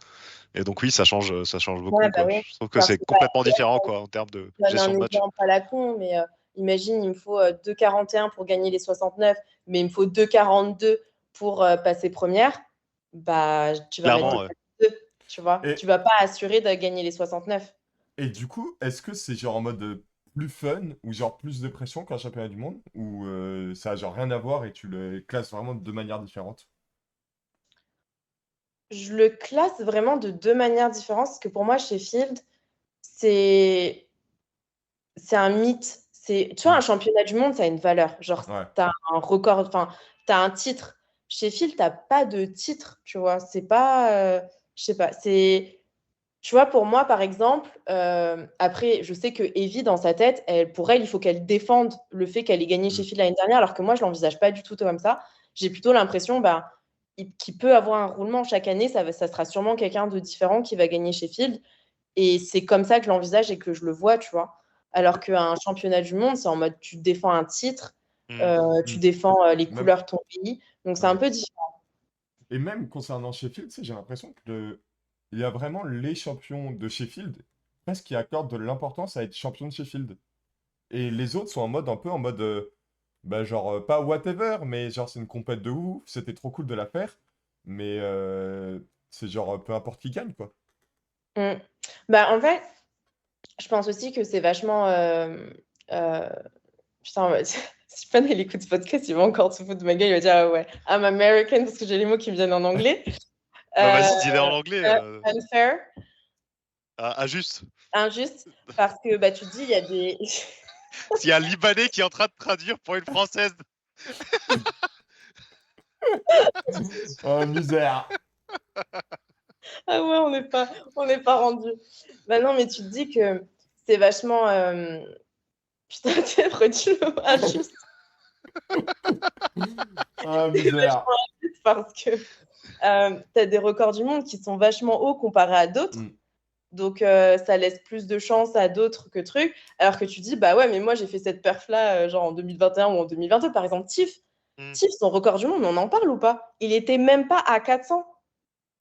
Et donc oui, ça change beaucoup, Ouais, bah quoi. oui. Je trouve que Parce c'est que, complètement différent, quoi, en termes de je donne gestion un de match. exemple à la con, mais imagine, il me faut 2,41 pour gagner les 69, mais il me faut 2,42 pour passer première. Bah, tu vas mettre Clairement, ouais. 2,42, tu vois. Et, Tu vas pas assurer de gagner les 69. et du coup, est-ce que c'est genre en mode plus fun ou genre plus de pression qu'un championnat du monde ou ça a genre rien à voir et tu le classes vraiment de deux manières différentes? Je le classe vraiment de deux manières différentes, parce que pour moi, Sheffield, c'est c'est un mythe. Tu vois, un Hmm. championnat du monde, ça a une valeur. Genre, Ouais. tu as un record, enfin, tu as un titre. Sheffield, tu pas de titre, tu vois. C'est pas, je sais pas, tu vois, pour moi, par exemple, après, je sais que Evie, dans sa tête, pour elle, il faut qu'elle défende le fait qu'elle ait gagné Hmm. Sheffield l'année dernière, alors que moi, je l'envisage pas du tout comme ça. J'ai plutôt l'impression bah, qu'il peut avoir un roulement chaque année. Ça sera sûrement quelqu'un de différent qui va gagner Sheffield. Et c'est comme ça que je l'envisage et que je le vois, tu vois. Alors qu'un championnat du monde, c'est en mode tu défends un titre, Mm. tu Hmm. défends les Même, couleurs de ton pays. Donc c'est un ouais. peu différent. Et même concernant Sheffield, tu sais, j'ai l'impression que il y a vraiment les champions de Sheffield presque qui accordent de l'importance à être champion de Sheffield. Et les autres sont en mode un peu en mode bah genre pas whatever, mais genre c'est une compète de ouf, c'était trop cool de la faire, mais c'est genre peu importe qui gagne quoi. Mm. Bah, en fait, je pense aussi que c'est vachement. Euh, Putain, si Pan il écoute ce podcast, il va encore se foutre de ma gueule. Il va dire ah ouais, I'm American parce que j'ai les mots qui me viennent en anglais. Bah Euh, vas-y, dis-les en anglais. Unfair, Juste. injuste, parce que bah, tu te dis, il y a des. S'il y a un Libanais qui est en train de traduire pour une Française. Oh misère. Ah ouais, on n'est pas rendu. Bah non, mais tu te dis que c'est vachement. Putain, t'es redis le mot injuste Oh misère. parce que tu as des records du monde qui sont vachement hauts comparés à d'autres. Hmm. Donc, ça laisse plus de chance à d'autres que trucs. Alors que tu dis, bah ouais, mais moi, j'ai fait cette perf-là, genre en 2021 ou en 2022. Par exemple, Tiff. Mm. Tiff, son record du monde, on en parle ou pas? Il était même pas à 400.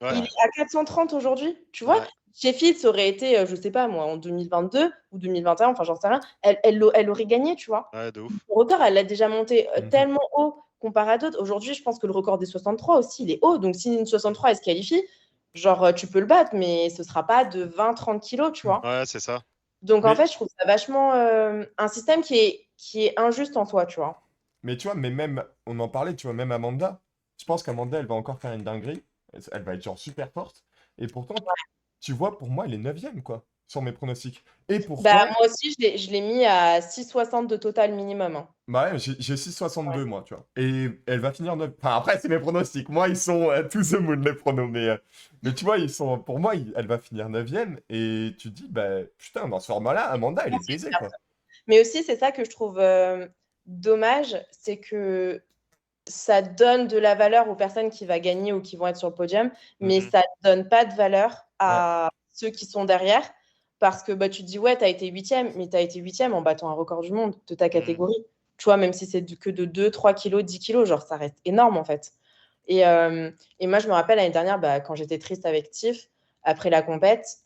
Ouais. Il Ouais. est à 430 aujourd'hui. Tu vois, Ouais. Sheffield, ça aurait été, je sais pas moi, en 2022 ou 2021, enfin, j'en sais rien. Elle aurait gagné, tu vois. Ouais, de ouf. Le record, elle l'a déjà monté Mhm. tellement haut comparé à d'autres. Aujourd'hui, je pense que le record des 63 aussi, il est haut. Donc, si une 63, elle se qualifie, genre, tu peux le battre, mais ce sera pas de 20-30 kilos, tu vois. Ouais, c'est ça. Donc, en Mais, fait, je trouve ça vachement un système qui est injuste en soi, tu vois. mais tu vois, mais même, on en parlait, tu vois, même Amanda, je pense qu'Amanda, elle va encore faire une dinguerie, elle va être genre super forte, et pourtant, tu vois, pour moi, elle est neuvième quoi, sur mes pronostics. Et Bah, pourtant, moi aussi, je l'ai mis à 6,60 de total minimum, hein. bah ouais, j'ai 6,62 Ouais. moi, tu vois. Et elle va finir 9. Enfin, après, c'est mes pronostics. Moi, ils sont to the moon, les pronos. Mais tu vois, ils sont. Pour moi, elle va finir neuvième. Et tu te dis, bah, putain, dans ce format-là, Amanda, elle est baisée, quoi. Mais aussi, c'est ça que je trouve dommage, c'est que ça donne de la valeur aux personnes qui vont gagner ou qui vont être sur le podium, mais Mhm. ça ne donne pas de valeur Ouais. à ceux qui sont derrière. Parce que bah, tu te dis, ouais, tu as été huitième, mais tu as été huitième en battant un record du monde de ta Mm. catégorie. Tu vois, même si c'est que de 2, 3 kilos, 10 kilos, genre, ça reste énorme en fait. Et moi, je me rappelle l'année dernière, bah, quand j'étais triste avec Tiff, après la compète,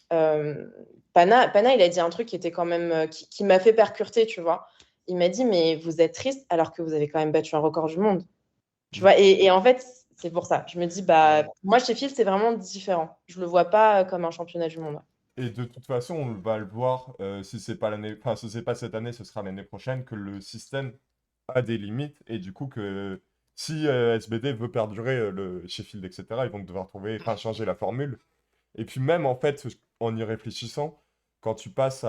Pana, il a dit un truc qui était quand même, qui m'a fait percuter, tu vois. Il m'a dit, mais vous êtes triste alors que vous avez quand même battu un record du monde. Tu vois, et en fait, c'est pour ça. Je me dis, bah, moi, Sheffield, c'est vraiment différent. Je le vois pas comme un championnat du monde. Et de toute façon, on va le voir, si c'est pas enfin, si c'est pas cette année, ce sera l'année prochaine, que le système a des limites, et du coup que si SBD veut perdurer le Sheffield, etc., ils vont devoir enfin, changer la formule. Et puis même, en fait, en y réfléchissant, quand tu passes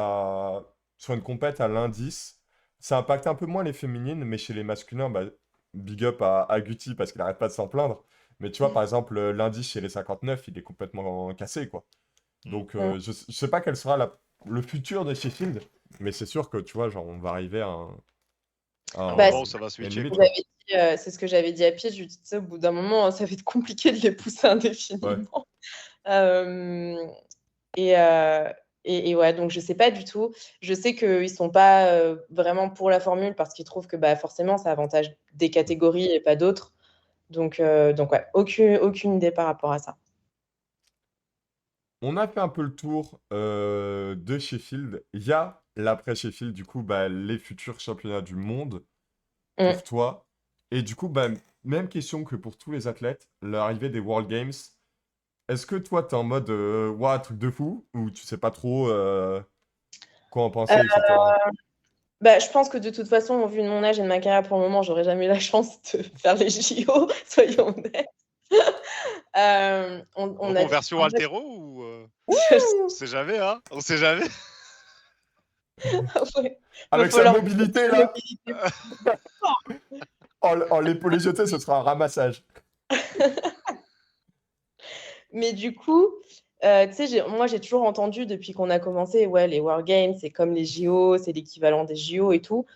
sur une compète à l'indice, ça impacte un peu moins les féminines, mais chez les masculins, bah, big up à Guti parce qu'il arrête pas de s'en plaindre. Mais tu vois, par exemple, l'indice chez les 59, il est complètement cassé, quoi. Donc, Mm. je sais pas quel sera le futur de Sheffield, mais c'est sûr que, tu vois, genre, on va arriver Bah, Bon, ça va à une switcher, limite, vous quoi. quoi. avez dit, c'est ce que j'avais dit à Pied. Je lui disais, au bout d'un moment, ça va être compliqué de les pousser Ouais. indéfiniment. Euh, et, euh, et ouais, donc je sais pas du tout. Je sais qu'ils sont pas vraiment pour la formule parce qu'ils trouvent que bah, forcément, ça avantage des catégories et pas d'autres. Donc ouais, aucune idée par rapport à ça. On a fait un peu le tour de Sheffield. Il y a l'après Sheffield, du coup, bah, les futurs championnats du monde Mm. pour toi. Et du coup, bah, même question que pour tous les athlètes, l'arrivée des World Games. Est-ce que toi, t'es en mode ouah, truc de fou, ou tu sais pas trop quoi en Euh, penser, etc. Bah, je pense que de toute façon, au vu de mon âge et de ma carrière pour le moment, j'aurais jamais eu la chance de faire les JO, soyons honnêtes. On a dit. Reconversion altéro ou on Ouais. sait jamais, hein? On sait jamais. Il va Avec sa falloir mobilité, une là, mobilité. en l'épaulé jeté, ce sera un ramassage. Mais du coup, tu sais, moi, j'ai toujours entendu depuis qu'on a commencé, ouais, les World Games, c'est comme les JO, c'est l'équivalent des JO et tout.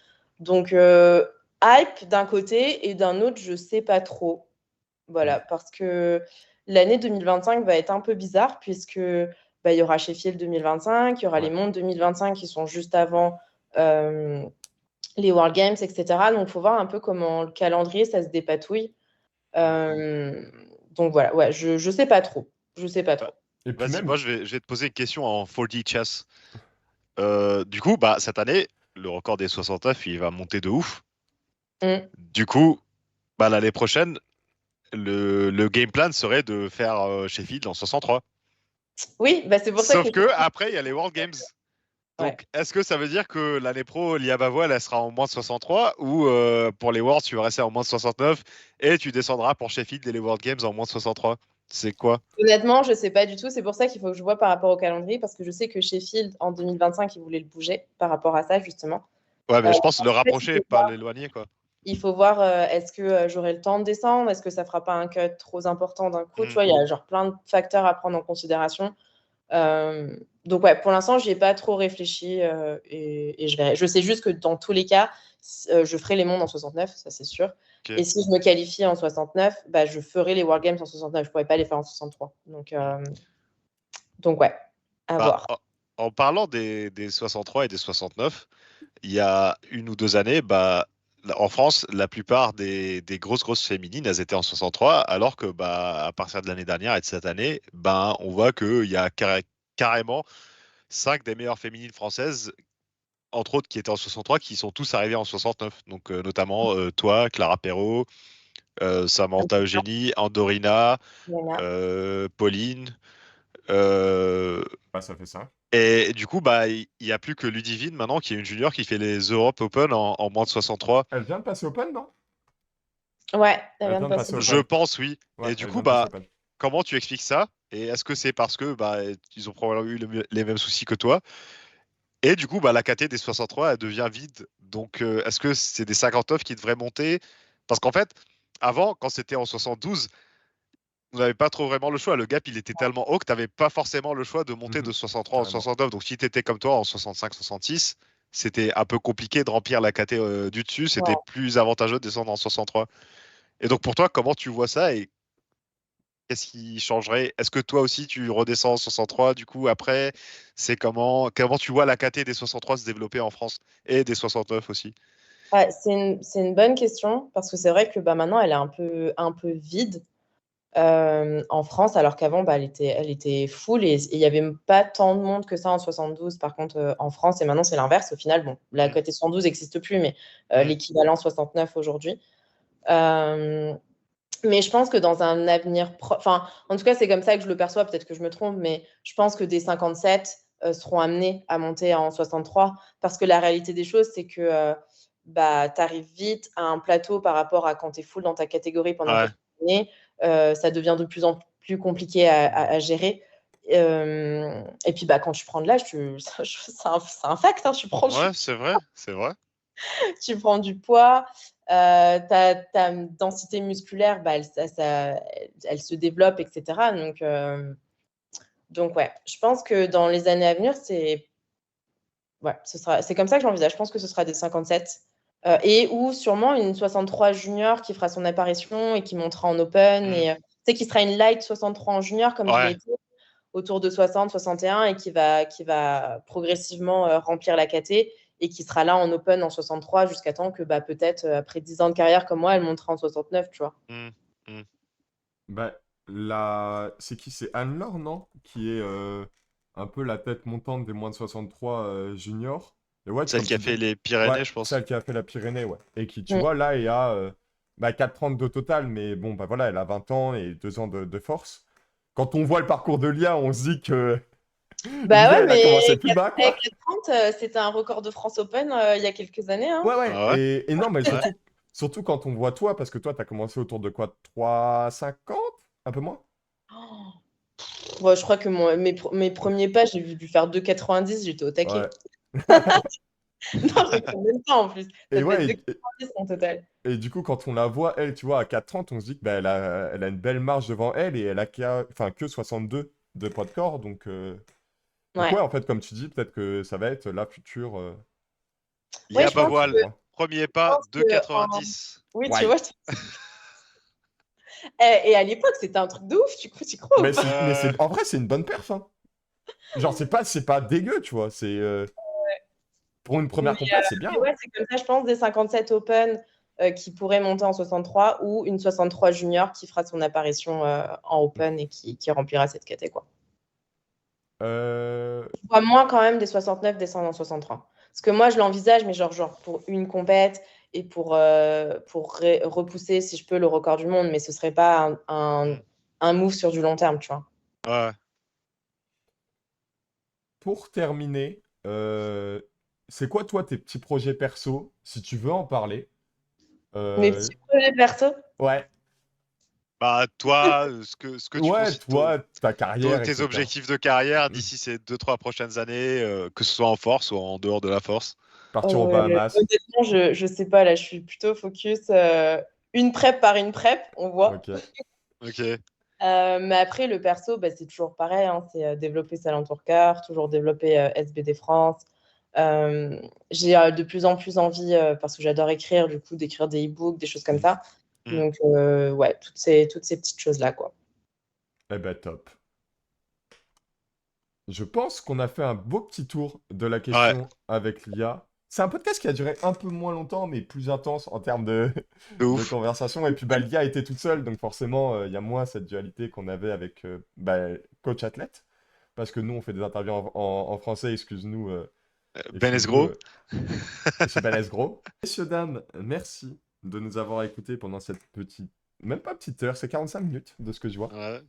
Donc, hype d'un côté et d'un autre, je sais pas trop. Mm. Voilà, parce que l'année 2025 va être un peu bizarre puisque bah, il y aura Sheffield 2025, il y aura les Ouais. Mondes 2025 qui sont juste avant euh, les World Games, etc. Donc, il faut voir un peu comment le calendrier, ça se dépatouille. Euh, donc voilà, ouais, je sais pas trop. Je sais pas Bah, trop. Et puis vas-y, même, moi je vais te poser une question en 4D chess. Du coup, bah, cette année, le record des 69, il va monter de ouf. Mm. Du coup, bah, l'année prochaine, le game plan serait de faire Sheffield en 63. Oui, bah c'est pour ça que Sauf que après, il y a les World Games. ouais. Donc, est-ce que ça veut dire que l'année pro, Lia Bavoil, elle sera en moins de 63 ou pour les Worlds, tu vas rester en moins de 69 et tu descendras pour Sheffield et les World Games en moins de 63? C'est quoi? Honnêtement, je sais pas du tout. C'est pour ça qu'il faut que je vois par rapport au calendrier parce que je sais que Sheffield en 2025, ils voulaient le bouger par rapport à ça justement. Ouais, mais je pense le En fait, rapprocher, pas l'éloigner, quoi. il faut voir est-ce que j'aurai le temps de descendre, est-ce que ça fera pas un cut trop important d'un coup. Tu Hmm. vois, il y a genre plein de facteurs à prendre en considération. Euh, donc ouais, pour l'instant, j'y ai pas trop réfléchi et je verrai. Je sais juste que dans tous les cas, je ferai les mondes en 69, ça c'est sûr. Ok. Et si je me qualifie en 69, bah, je ferai les World Games en 69. Je pourrais pas les faire en 63. Hmm. Donc ouais, à Bah, voir. en parlant des 63 et des 69, il y a une ou deux années, bah, en France, la plupart des grosses féminines, elles étaient en 63, alors que bah, à partir de l'année dernière et de cette année, ben, on voit qu'il y a carrément cinq des meilleures féminines françaises, entre autres qui étaient en 63, qui sont tous arrivés en 69. Donc notamment toi, Clara Perrault, Samantha Eugénie, Andorina, Voilà. Pauline. euh, bah, ça fait ça. et du coup, bah, il n'y a plus que Ludivine maintenant, qui est une junior qui fait les Europe Open en moins de 63. Elle vient de passer Open, non? Ouais, ça Elle vient de vient de passer. passer Je Open. pense, oui. Ouais, Et du elle coup, vient de passer bah, Open. comment tu expliques ça? Et est-ce que c'est parce que bah, ils ont probablement eu les mêmes soucis que toi? Et du coup, bah, la KT des 63, elle devient vide. Donc, est-ce que c'est des 59 qui devraient monter? Parce qu'en fait, avant, quand c'était en 72, vous n'avez pas trop vraiment le choix. Le gap, il était tellement haut que tu n'avais pas forcément le choix de monter de Mhm. 63 en Carrément. 69. Donc, si tu étais comme toi en 65-66, c'était un peu compliqué de remplir la KT du dessus. C'était Ouais. plus avantageux de descendre en 63. Et donc, pour toi, comment tu vois ça et qu'est-ce qui changerait? Est-ce que toi aussi, tu redescends en 63 du coup après? C'est comment tu vois la KT des 63 se développer en France et des 69 aussi? Ouais, c'est une bonne question parce que c'est vrai que bah, maintenant, elle est un peu vide en France alors qu'avant, bah, elle était full et il n'y avait pas tant de monde que ça en 72 par contre en France et maintenant, c'est l'inverse. Au final, bon, la Mm, côté 112 n'existe plus, mais mm, l'équivalent 69 aujourd'hui. Euh, Mais je pense que dans un avenir enfin, en tout cas, c'est comme ça que je le perçois, peut-être que je me trompe, mais je pense que des 57 seront amenés à monter en 63 parce que la réalité des choses, c'est que bah, tu arrives vite à un plateau par rapport à quand tu es full dans ta catégorie pendant Ouais. quelques années. Ça devient de plus en plus compliqué à gérer. Et puis, bah, quand tu prends de l'âge, c'est un fact, hein, Ouais, c'est vrai, c'est vrai. tu prends du poids, ta densité musculaire, bah, elle se développe, etc. Donc ouais, je pense que dans les années à venir, c'est comme ça que j'envisage. Je pense que ce sera des 57 et ou sûrement une 63 junior qui fera son apparition et qui montera en open et tu sais, qui sera une light 63 en junior comme je l'ai Ouais. été autour de 60, 61 et qui va progressivement remplir la KT et qui sera là en open en 63 jusqu'à temps que bah, peut-être après 10 ans de carrière comme moi, elle montera en 69, tu vois. Mm, mm. Bah, c'est qui? C'est Anne-Laure, non? Qui est un peu la tête montante des moins de 63 juniors. Et ouais, Celle comme qui a tu fait dis. les Ouais, Pyrénées, je pense. celle qui a fait la Pyrénée, ouais. Et qui, tu Mm. vois, là, est à 4,30 de total. Mais bon, bah voilà, elle a 20 ans et 2 ans de force. Quand on voit le parcours de Lia, on se dit que Bah Lia, ouais, elle a commencé mais plus bas, avec quoi. les 30, c'était un record de France Open il y a quelques années. Hein. Ouais, ouais. Ah ouais? Et non, mais Ouais. surtout quand on voit toi, parce que toi, t'as commencé autour de quoi? 3,50? Un peu moins? Ouais, je crois que mes premiers pas, j'ai dû faire 2,90, j'étais au taquet. Ouais. Non, je compte même pas en plus. Ça Et devait être ouais, 2,90 en total. et du coup, quand on la voit, elle, tu vois, à 4,30, on se dit que bah, elle a une belle marge devant elle et elle a que 62 de poids de corps. Donc ouais, Ouais. en fait, comme tu dis, peut-être que ça va être la future Ouais, Lia je pense Bavoil, que, premier je pas, pense que en... 2,90. Oui, tu Ouais. vois. Et à l'époque, c'était un truc de ouf, tu crois ou Mais, pas? en vrai, c'est une bonne perf, hein. Genre, c'est pas dégueu, tu vois. Pour une Mais, première compète, c'est bien, mais hein. ouais, c'est comme ça, je pense, des 57 Open qui pourraient monter en 63 ou une 63 junior qui fera son apparition en Open et qui remplira cette caté, quoi. Euh, Je vois moins quand même des 69 descendre en 63. Parce que moi, je l'envisage, mais genre pour une compète et pour repousser, si je peux, le record du monde, mais ce serait pas Mm. un move sur du long terme, tu vois. Ouais. pour terminer, c'est quoi, toi, tes petits projets perso, si tu veux en parler? Mes Euh, petits projets perso. ouais. Bah, toi, ce que tu Ouais, considères toi, ta carrière, tes etc. objectifs de carrière Mm. d'ici ces 2-3 prochaines années, que ce soit en force ou en dehors de la force. Partir aux Bahamas. Honnêtement, je sais pas, là, je suis plutôt focus une prep par une prep, on voit. Ok. Ok. Mais après, le perso, bah, c'est toujours pareil, hein, c'est développer Salentour-Cœur, toujours développer SBD France. J'ai de plus en plus envie, parce que j'adore écrire, du coup, d'écrire des e-books, des choses comme ça. Mm. Donc, ouais, toutes ces petites choses-là, quoi. Eh ben, top. Je pense qu'on a fait un beau petit tour de la Ouais, question avec l'IA. C'est un podcast qui a duré un peu moins longtemps, mais plus intense en termes de de ouf. conversation. Et puis, bah, l'IA était toute seule, donc forcément, il y a moins cette dualité qu'on avait avec coach athlète. Parce que nous, on fait des interviews en français, excuse-nous, Ben excuse-nous, Esgro. monsieur Balesgros. Messieurs, dames, merci de nous avoir écoutés pendant cette petite, même pas petite heure, c'est 45 minutes de ce que je vois. Ouais.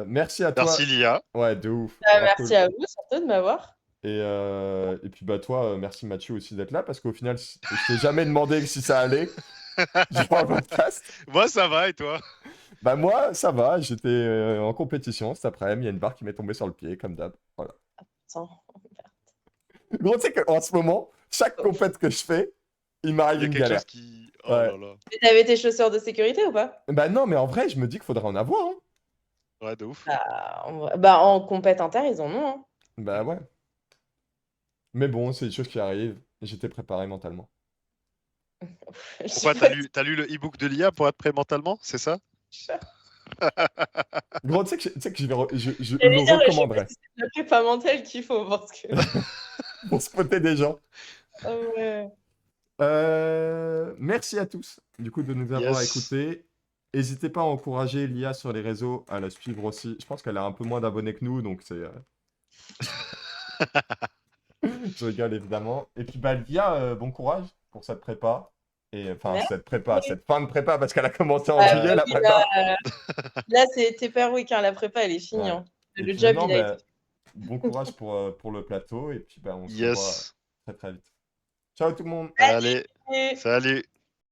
Merci à Merci toi. Lia. Ouais, de ouf, grave Merci cool. à vous, surtout, de m'avoir. Et puis bah toi, merci Mathieu aussi d'être là, parce qu'au final, je t'ai jamais demandé si ça allait durant le podcast. Moi, ça va et toi? Bah moi, ça va, j'étais en compétition cet après-midi, il y a une barre qui m'est tombée sur le pied, comme d'hab. Voilà. Attends. Gros, tu sais qu'en ce moment, chaque compète que je fais, il Il m'arrive y a une quelque galère. chose qui. Oh Ouais. là là. Mais t'avais tes chaussures de sécurité ou pas? Bah non, mais en vrai, je me dis qu'il faudrait en avoir, hein. Ouais, de ouf. En compète inter, ils en ont. Hein. Bah ouais. Mais bon, c'est des choses qui arrivent. J'étais préparé mentalement. Je sais Pourquoi pas. t'as lu le e-book de l'IA pour être prêt mentalement? C'est ça? Gros, tu sais que je le J'allais dire, je sais pas recommanderais si c'est la prépa mentale qu'il faut parce que. pour spotter des gens. Ah ouais. Merci à tous, du coup, de nous avoir Yes. écoutés. N'hésitez pas à encourager l'IA sur les réseaux, à la suivre aussi. Je pense qu'elle a un peu moins d'abonnés que nous, donc c'est. Je rigole évidemment. Et puis, bah, l'IA, bon courage pour cette prépa. Et enfin, Merci. cette fin de prépa, parce qu'elle a commencé en Ah, juillet, la oui, prépa. là, c'est Tupper Week, hein, la prépa, elle est finie. Ouais. Hein. Et Le puis job, non, il a été bah, bon courage pour le plateau, et puis bah, on se revoit Yes. très très vite. Ciao tout le monde! Allez, fait. salut.